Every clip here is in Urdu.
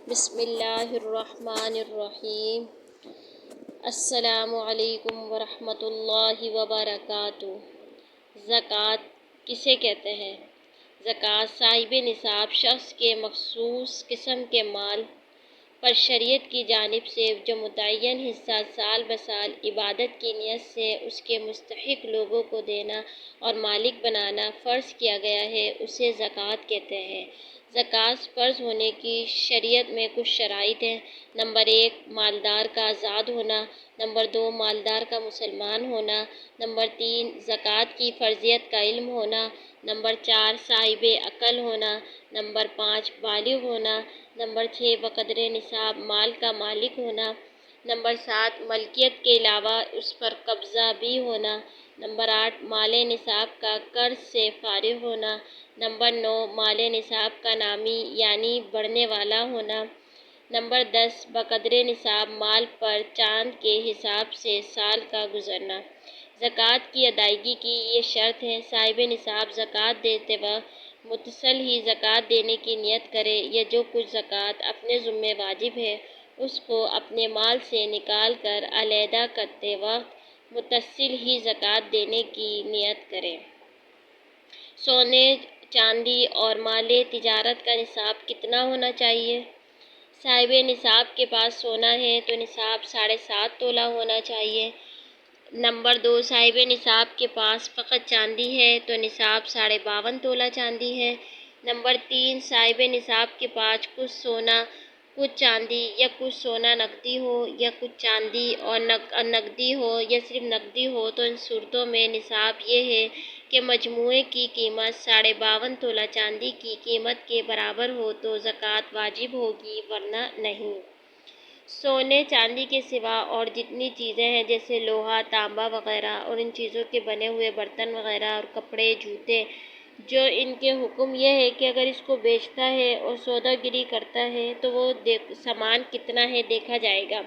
بسم اللہ الرحمن الرحیم۔ السلام علیکم ورحمۃ اللہ وبرکاتہ۔ زکوٰۃ کسے کہتے ہیں؟ زکوٰۃ صاحب نصاب شخص کے مخصوص قسم کے مال پر شریعت کی جانب سے جو متعین حصہ سال بسال عبادت کی نیت سے اس کے مستحق لوگوں کو دینا اور مالک بنانا فرض کیا گیا ہے، اسے زکوٰۃ کہتے ہیں۔ زکوٰۃ فرض ہونے کی شریعت میں کچھ شرائط ہیں۔ نمبر 1، مالدار کا آزاد ہونا۔ نمبر 2، مالدار کا مسلمان ہونا۔ نمبر 3، زکوٰۃ کی فرضیت کا علم ہونا۔ نمبر 4، صاحب عقل ہونا۔ نمبر 5، بالغ ہونا۔ نمبر 6، بقدر نصاب مال کا مالک ہونا۔ نمبر 7، ملکیت کے علاوہ اس پر قبضہ بھی ہونا۔ نمبر 8، مال نصاب کا قرض سے فارغ ہونا۔ نمبر 9، مال نصاب کا نامی یعنی بڑھنے والا ہونا۔ نمبر 10، بقدر نصاب مال پر چاند کے حساب سے سال کا گزرنا۔ زکوٰۃ کی ادائیگی کی یہ شرط ہے، صاحب نصاب زکوٰۃ دیتے وقت متصل ہی زکوٰۃ دینے کی نیت کرے یا جو کچھ زکوٰۃ اپنے ذمہ واجب ہے اس کو اپنے مال سے نکال کر علیحدہ کرتے وقت متصل ہی زکوٰۃ دینے کی نیت کرے۔ سونے، چاندی اور مال تجارت کا نصاب کتنا ہونا چاہیے؟ صاحب نصاب کے پاس سونا ہے تو نصاب 7.5 تولہ ہونا چاہیے۔ نمبر 2، صاحب نصاب کے پاس فقط چاندی ہے تو نصاب 52.5 تولہ چاندی ہے۔ نمبر 3، صاحب نصاب کے پاس کچھ سونا، کچھ چاندی یا کچھ سونا نقدی ہو یا کچھ چاندی اور نقدی ہو یا صرف نقدی ہو تو ان صورتوں میں نصاب یہ ہے کہ مجموعے کی قیمت 52.5 تولہ چاندی کی قیمت کے برابر ہو تو زکوٰۃ واجب ہوگی ورنہ نہیں۔ سونے چاندی کے سوا اور جتنی چیزیں ہیں جیسے لوہا، تانبا وغیرہ اور ان چیزوں کے بنے ہوئے برتن وغیرہ اور کپڑے، جوتے، جو ان کے حکم یہ ہے کہ اگر اس کو بیچتا ہے اور سودا گری کرتا ہے تو وہ سامان کتنا ہے دیکھا جائے گا۔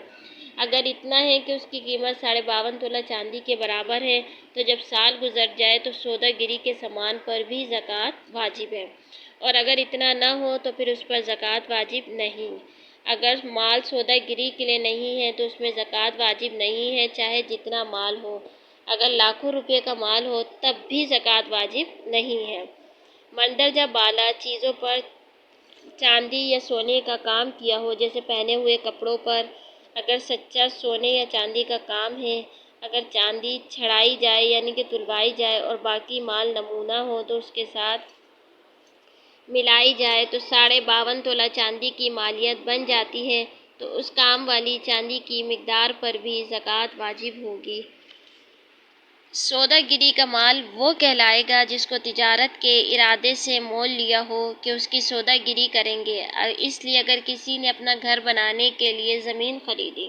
اگر اتنا ہے کہ اس کی قیمت 52.5 تولہ چاندی کے برابر ہے تو جب سال گزر جائے تو سودا گری کے سامان پر بھی زکوٰۃ واجب ہے، اور اگر اتنا نہ ہو تو پھر اس پر زکوٰۃ واجب نہیں۔ اگر مال سودا گری کے لیے نہیں ہے تو اس میں زکوٰۃ واجب نہیں ہے چاہے جتنا مال ہو۔ اگر لاکھوں روپے کا مال ہو تب بھی زکوٰۃ واجب نہیں ہے۔ مندرجہ بالا چیزوں پر چاندی یا سونے کا کام کیا ہو، جیسے پہنے ہوئے کپڑوں پر اگر سچا سونے یا چاندی کا کام ہے، اگر چاندی چھڑائی جائے یعنی کہ تلوائی جائے اور باقی مال نمونہ ہو تو اس کے ساتھ ملائی جائے تو 52.5 تولہ چاندی کی مالیت بن جاتی ہے تو اس کام والی چاندی کی مقدار پر بھی زکوٰۃ واجب ہوگی۔ سودا گری کا مال وہ کہلائے گا جس کو تجارت کے ارادے سے مول لیا ہو کہ اس کی سودا گری کریں گے۔ اس لیے اگر کسی نے اپنا گھر بنانے کے لیے زمین خریدی،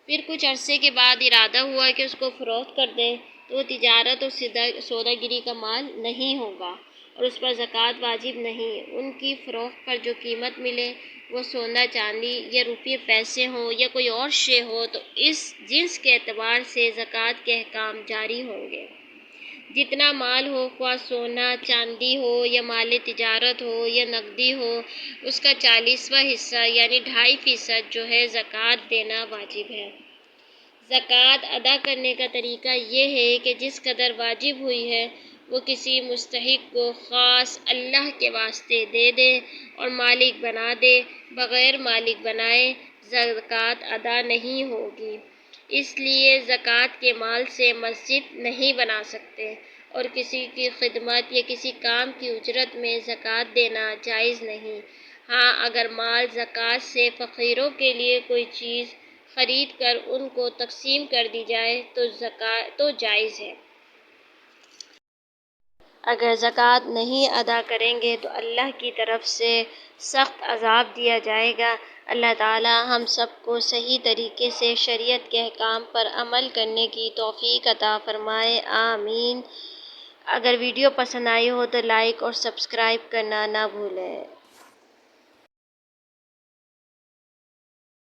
پھر کچھ عرصے کے بعد ارادہ ہوا کہ اس کو فروخت کر دیں تو وہ تجارت اور سودا گری کا مال نہیں ہوگا اور اس پر زکوٰۃ واجب نہیں۔ ان کی فروخت پر جو قیمت ملے وہ سونا چاندی یا روپے پیسے ہوں یا کوئی اور شے ہو تو اس جنس کے اعتبار سے زکوٰۃ کے احکام جاری ہوں گے۔ جتنا مال ہو، خواہ سونا چاندی ہو یا مال تجارت ہو یا نقدی ہو، اس کا 40واں حصہ یعنی 2.5% جو ہے زکوٰۃ دینا واجب ہے۔ زکوٰۃ ادا کرنے کا طریقہ یہ ہے کہ جس قدر واجب ہوئی ہے وہ کسی مستحق کو خاص اللہ کے واسطے دے دے اور مالک بنا دے، بغیر مالک بنائے زکوٰۃ ادا نہیں ہوگی۔ اس لیے زکوٰۃ کے مال سے مسجد نہیں بنا سکتے اور کسی کی خدمت یا کسی کام کی اجرت میں زکوٰۃ دینا جائز نہیں۔ ہاں، اگر مال زکوٰۃ سے فقیروں کے لیے کوئی چیز خرید کر ان کو تقسیم کر دی جائے تو جائز ہے۔ اگر زکوٰۃ نہیں ادا کریں گے تو اللہ کی طرف سے سخت عذاب دیا جائے گا۔ اللہ تعالی ہم سب کو صحیح طریقے سے شریعت کے احکام پر عمل کرنے کی توفیق عطا فرمائے، آمین۔ اگر ویڈیو پسند آئی ہو تو لائک اور سبسکرائب کرنا نہ بھولیں۔